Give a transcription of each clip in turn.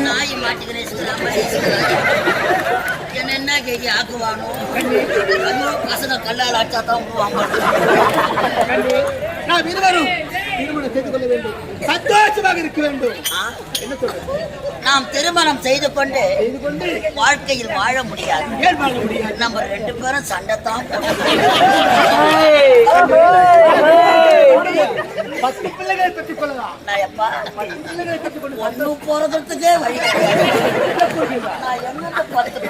நாய் மாட்டுக்கிறேன் என்ன கேஜி ஆக்குவானோ ஐயோ பசங்க கல்லால் ஆச்சாதான் நாம் இருவரும் திருமணம் செய்து கொள்ள வேண்டும், சந்தோஷமாக இருக்க வேண்டும். என்ன சொல்ற? நாம் திருமணம் செய்து கொண்டு வாழ்க்கையில் வாழ முடியாது. ஏன் வாழ முடியாது? நம்ம ரெண்டு பேரும் சண்டைத்தான் 10 பிள்ளைகளை பெற்றுக் கொள்ளலாம். நான் எப்பா ஒன்னும் போறதுக்கே வழி நான் என்ன 10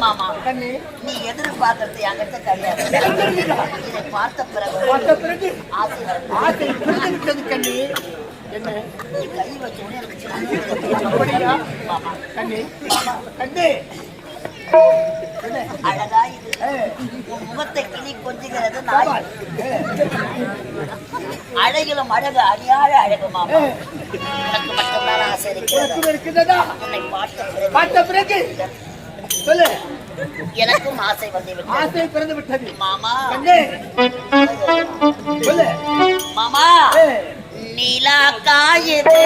மாமா நீ எதிர்பார்க்கறது என்கிட்ட கிடையாது. இதை பார்த்த பிறகு ஆசை கண்ணி என்ன நீ கை வச்சோடனே அப்படியா கண்ணி கண்ணி அழகா இது உன் முகத்தை கிளி கொஞ்சுகிறது நாய். அழகிலும் அழகு அடியாழ அழகு மாமா. எனக்கு மட்டும்தான் ஆசை இருக்கிறதா? உன்னை பார்த்த பிறகு சொல்லு. எனக்கும் ஆசை வந்து ஆசை பிறந்து விட்டது மாமா. சொல்லு மாமா. நீலா காயுது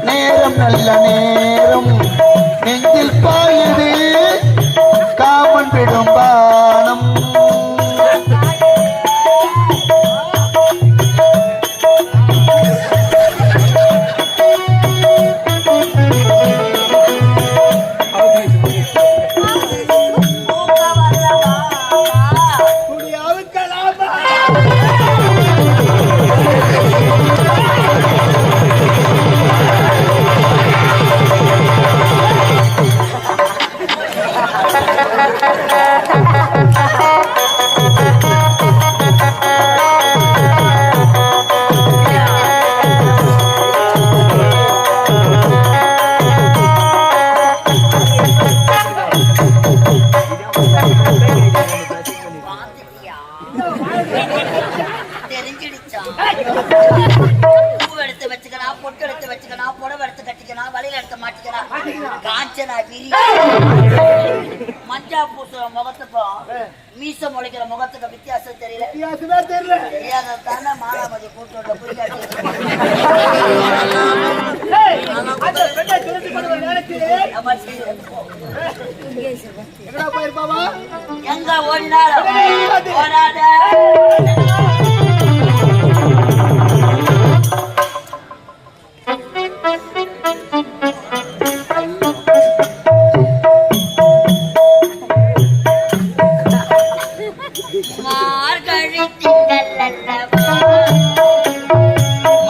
நேரம் நல்ல நேரம் நெஞ்சில் பாயுது காமன் விடும் பானம் மஞ்சா பூசுற முகத்துக்கும் மீச முளைக்கிற முகத்துக்கு வித்தியாசம் தெரியல. தெரியாதானே மானாமதி கூட்டோட எங்க ஓடினாலும் ஓடாத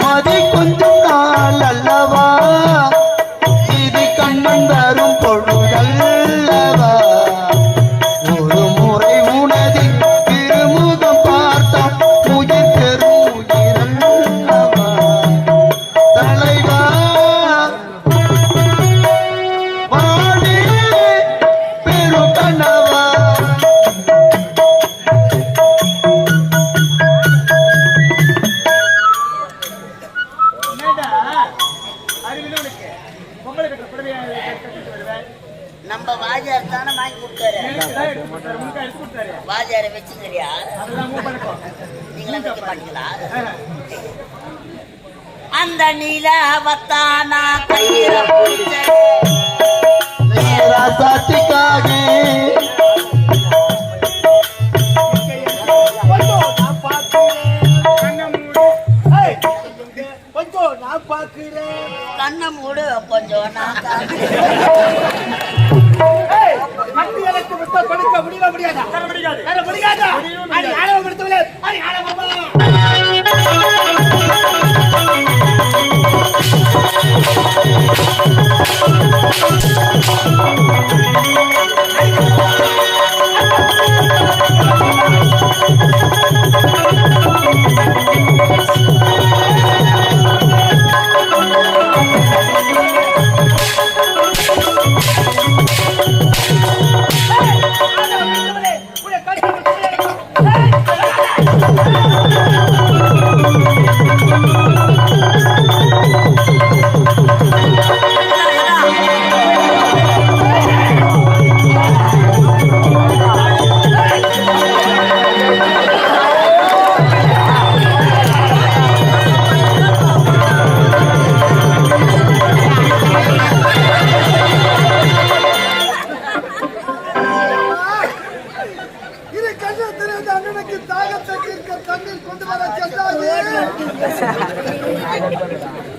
மதி கொஞ்சம் நாள் அல்லவா இது கண்ணன் தரும் பொழுதல்லவா ஒரு முறை உனது திருமுகம் பார்த்தால் உயிர் பெறும் உயிரல்லவா தலைவா வாடி பெரும் கண்ணவா நம்ம வாஜார் தானே வாங்கி கொடுத்தாரு. வாஜாரை வச்சுக்கிறியா? நீங்களா வைக்க மாட்டீங்களா? அந்த நீலாவத்தானா கையில சாத்திக்காக கண்ணை மூடு கொஞ்சம் கொடுக்க முடியாதா?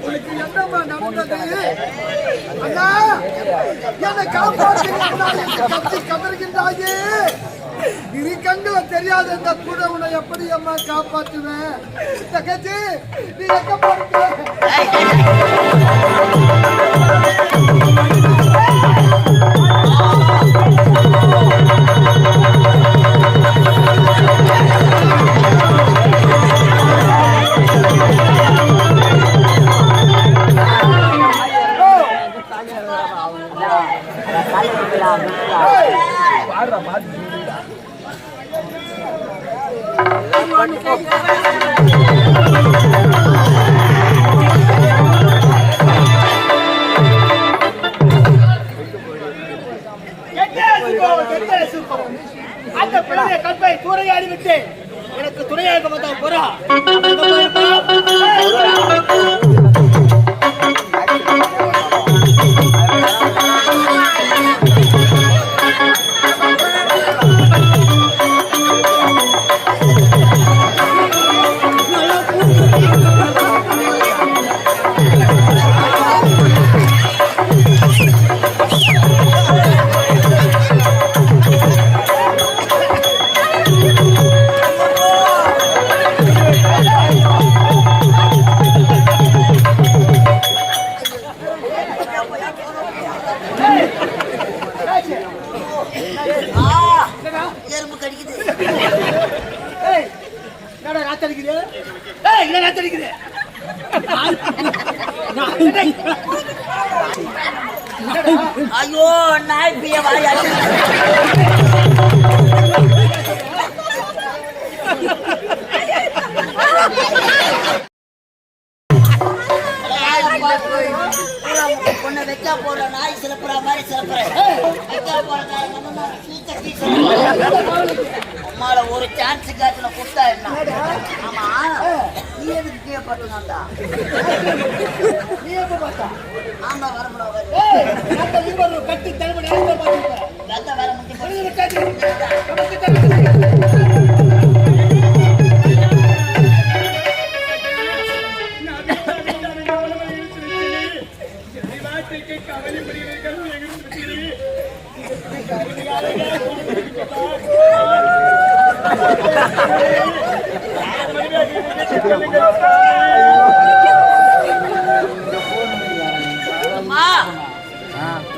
உனக்கு என்னம்மா நடந்தது? அண்ணா, என்னை காப்பாற்றி கதறுகின்றாயே. இரு கண்களை தெரியாத இந்த கூட உன்னை எப்படி அம்மா காப்பாற்றுவேன்? தகச்சி, நீ எங்க போறீங்க? அந்த பிள்ளைய கற்பை துறையாடி விட்டு எனக்கு துறையாக வந்த போறா. எறும்பு கடிக்குது. ஐயோ நாய் பிய வாயாச்சு. பொண்ணை வைக்கா போற நாய் சிலப்புற மாதிரி சிலப்புற வைக்கா போற அம்மால ஒரு சான்ஸ் காட்டுல கொடுத்தா என்ன? ஆமா, நீ எதுக்கு கீழே பட்டுனாண்டா? நீ எப்ப பார்த்தா? ஆமா, வர முடியாது. கட்டி தலைமுறை வர முடியும்.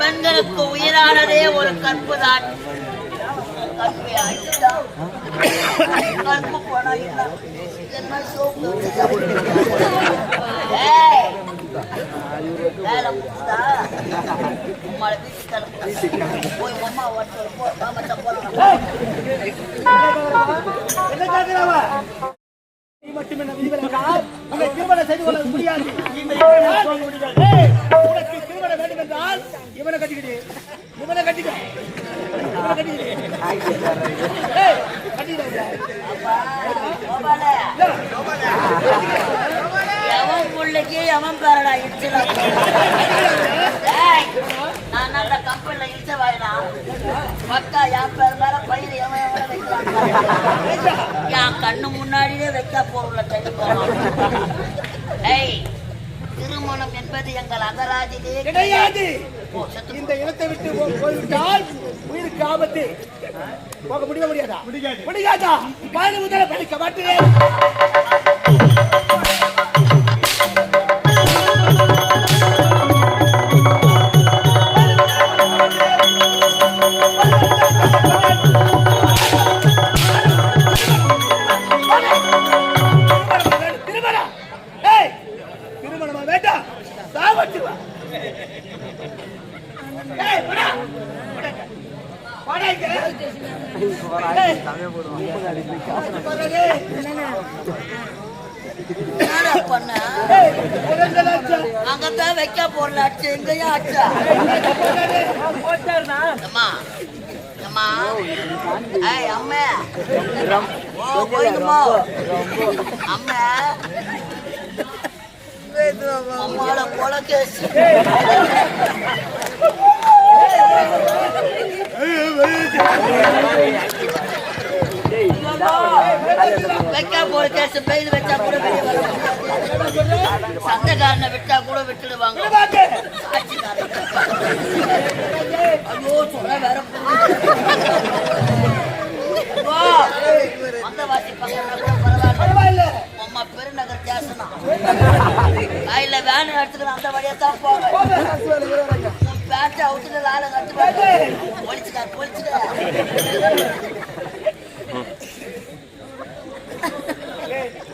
பெண்களுக்கு உயிரானதே ஒரு கற்பு தான். கற்பு போனா என்ன சோப்பு வேலை முடிச்சுதா உம்மால வீட்டு போய் அம்மா திருமணம் செய்து கொள்ள முடியாது. திருமணம் வேண்டும் என்றால் இவனை கட்டிக்கிட்டு இவனை கட்டிக்க எவன் பிள்ளைக்கு எவன் பேரடா இடிச்சா நான் அந்த கம்பெனில இடிச்ச வாயினா மக்கா என் பேர் மேல பயிர் எவன் எவன வைக்கலாம். என் கண்ணு முன்னாடியே வைக்க போறல கட்டி போறான். திருமணம் என்பது எங்கள் அகராஜிலே கிடையாது. இந்த இடத்தை விட்டு போய்விட்டால் உயிருக்கு ஆபத்து. போக முடியாதா? முடியாதா? பாதி முதல படிக்க மாட்டேன். திருமணமா வேண்டாம், சாவட்டுவா. அங்கத்தான் வைக்க போறல அச்சு எங்கயா அச்சா அம்மா அம்மா அம்மா ஓ போயிடுமா அம்மா அம்மாவோட கொலை கேஸ் வைக்கா போற கேஸ் பெயில் வச்சா கூட வெளியே வர முடியாது. சண்டைக்காரனை விட்டா கூட விட்டுடுவாங்க. ஐயோ சொல்ல வேற அந்த வாசி பரவாயில்ல. அம்மா பெருநகர் ஜாசனா கையில வேன் எடுத்துக்கிற அந்த வழியா தான் போவேன். பேட்டை அவுட்டுல ஆளை கட்டுவாங்க. போலீஸ்கார்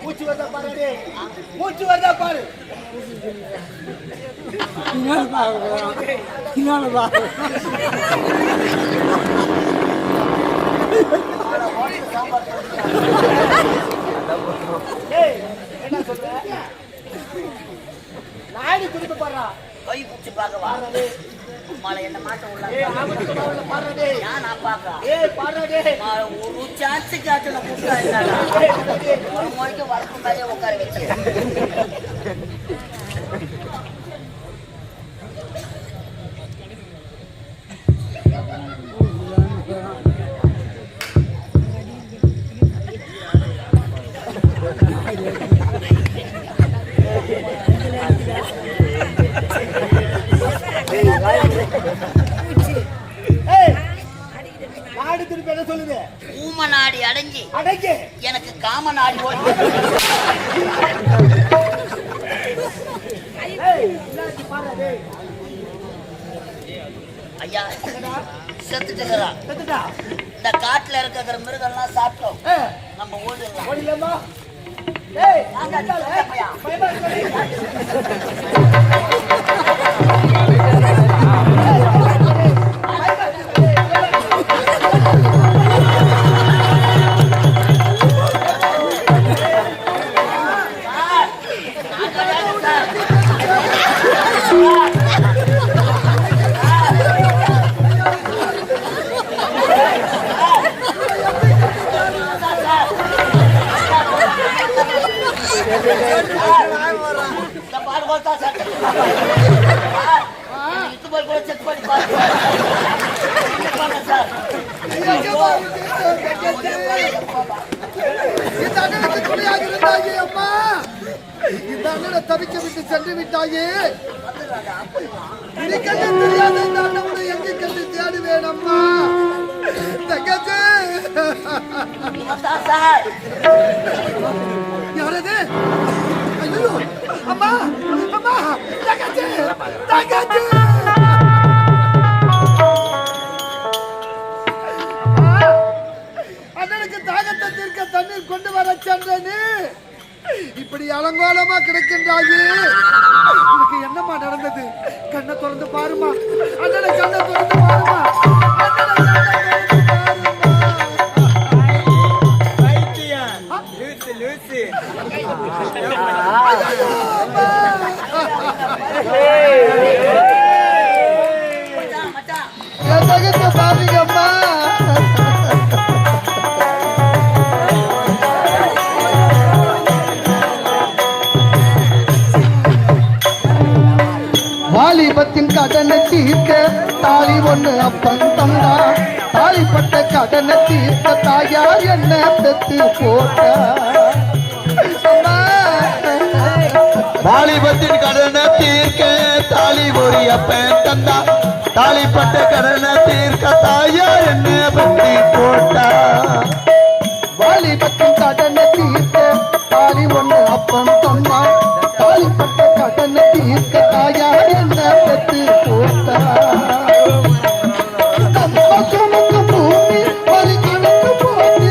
மூச்சு வரதா பாரு, மூச்சு வரதா பாரு. என்ன சொல்ற? நாடி துடிப்பு பாடுறா. கை பிடிச்சி பார்க்கவா? மாலை என்ன மாட்ட உள்ள பாடுறதே நான் பாக்குறேன். பாடுறதே ஒரு சான்ஸ் காட்டுல கூட்டா ஒரு மொழிக்கு வளர்ப்பு மேலே உட்கார வச்சு நாடி திருப்பி என்ன சொல்லுது? ஊம நாடி அடங்கி எனக்கு காம நாடி போய் ஐயா செத்துட்டுக்கிறான். இந்த காட்டுல இருக்கிற மிருகம்லாம் சாப்பிட்டோம். நம்ம ஓடிடலாம். தவிக்க விட்டு சென்று விட்டாயே. தெரியாத எங்கு கண்டு தேடுவேன் அம்மா. தங்கச்சி யாரது? ஐயோ அம்மா அம்மா தங்கச்சி தங்கச்சி அண்ணனுக்கு தாகத்தை தீர்க்க தண்ணீர் கொண்டு வர சென்றேன்னு இப்படி அலங்கோலமா கிடக்கின்றாயே. உனக்கு என்னம்மா நடந்தது? கண்ணை திறந்து பாருமா. அண்ணனை கண்ணை திறந்து பாருமா. பாருங்கம்மா. வாலிபத்தின் கடனை தீர்க்க தாலி ஒண்ணு அப்பன் தந்தா. தாலிப்பட்ட கடனை தீர்க்க தாயார் என்ன பெத்து போட்ட. வாலிபத்தின் கடனை தீர்க்க தாலி ஒரு அப்பன் தந்தா. தாலிப்பட்ட கடனை தீர்க்க தாயார் என்ன பெத்து போட்டா. வாலிபத்தின் கடனை தீர்க்க தாலி ஒண்ணு அப்பன் தந்தா. தாலிப்பட்ட கடனை தீர்க்க தாயார் என்ன பெத்து போட்டா. நம்ம சுமக்கு பூமி ஒரு கணக்கு போட்டு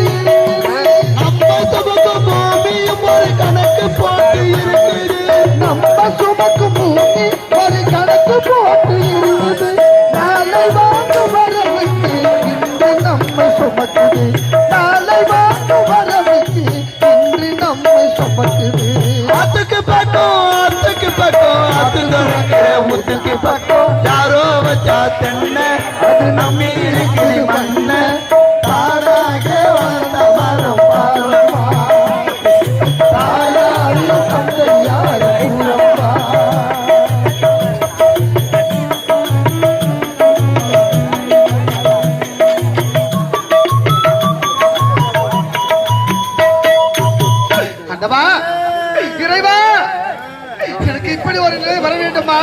நம்ம சுமக்கு பூமியும் ஒரு கணக்கு போட்டு இருக்குது. நம்ம சுமக்கு பூமி ஒரு கணக்கு போட்டு இருக்குது. நாளை வாங்க வரவுக்கு இன்று நம்மை சுமக்குது. நாளை வாங்க வரவுக்கு இன்று நம்மை சுமக்குது. ஆத்துக்கு பக்கம் முத்துக்கு பக்கம் யாரோ வச்சா தென்ன அது நம்மி இருக்குது மண்ண. தாராக வந்த மரம் பாரம்பா. தாயாரி தந்தையார் கூறப்பா. இப்படி ஒரு நிலை வர வேண்டுமா?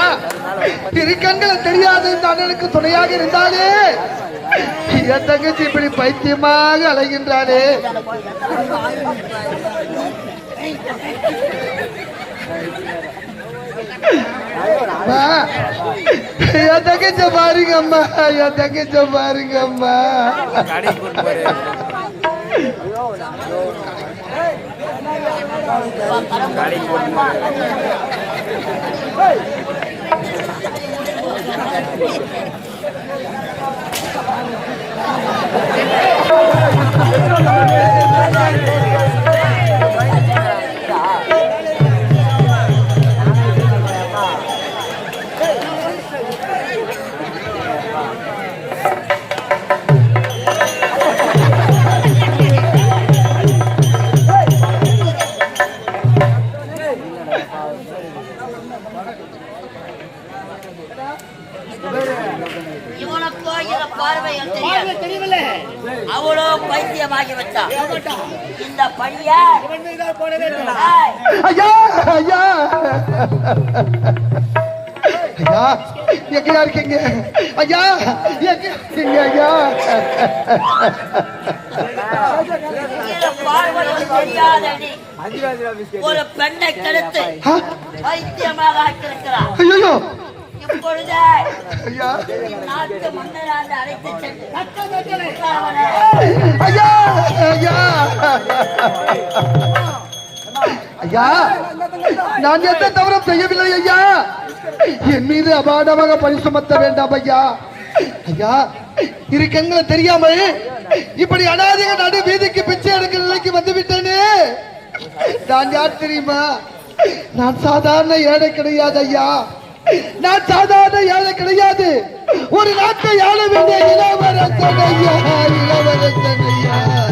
இரு கண்களை தெரியாத இந்த அண்ணனுக்கு துணையாக இருந்தாலே என் தங்கச்சி இப்படி பைத்தியமாக அலைகின்றாளே. என் தங்கச்ச பாருங்கம்மா, என் தங்கச்ச பாருங்கம்மா. இவனுக்கோ இத பார்வைகள் தெரியாது. தெரியவில்லை. அவளோ பைத்தியமாகி வச்சா. இந்த பணிய இவன் மீதுதான் போட வேண்டும். ஐயா ஐயா ஐயா, எங்கயா இருக்கீங்க ஐயா? எங்க இருக்கீங்க ஐயா? பார்வைகள் தெரியாதடி ஒரு பெண்ணை கெடுத்து பைத்தியமாக ஆக்கியிருக்கிறார். ஐயோ இப்பொழுது ஐயா நாட்டு மன்னராக அழைத்து சென்று ஐயா ஐயா ஐயா, நான் எந்த தவறும் செய்யவில்லை ஐயா. என் மீது அபாடமாக பழி சுமத்த வேண்டாம் ஐயா. ஐயா, இரு கண்களை தெரியாமல் இப்படி அனாதைகள் நடு வீதிக்கு பிச்சை எடுக்கிற நிலைக்கு வந்து விட்டேனே. நான் யார் தெரியுமா? நான் சாதாரண ஏழை கிடையாது ஐயா. நான் சாதாரண ஏழை கிடையாது. ஒரு நாட்டை ஆள வேண்டிய இளவரசன் ஐயா, இளவரசன் ஐயா.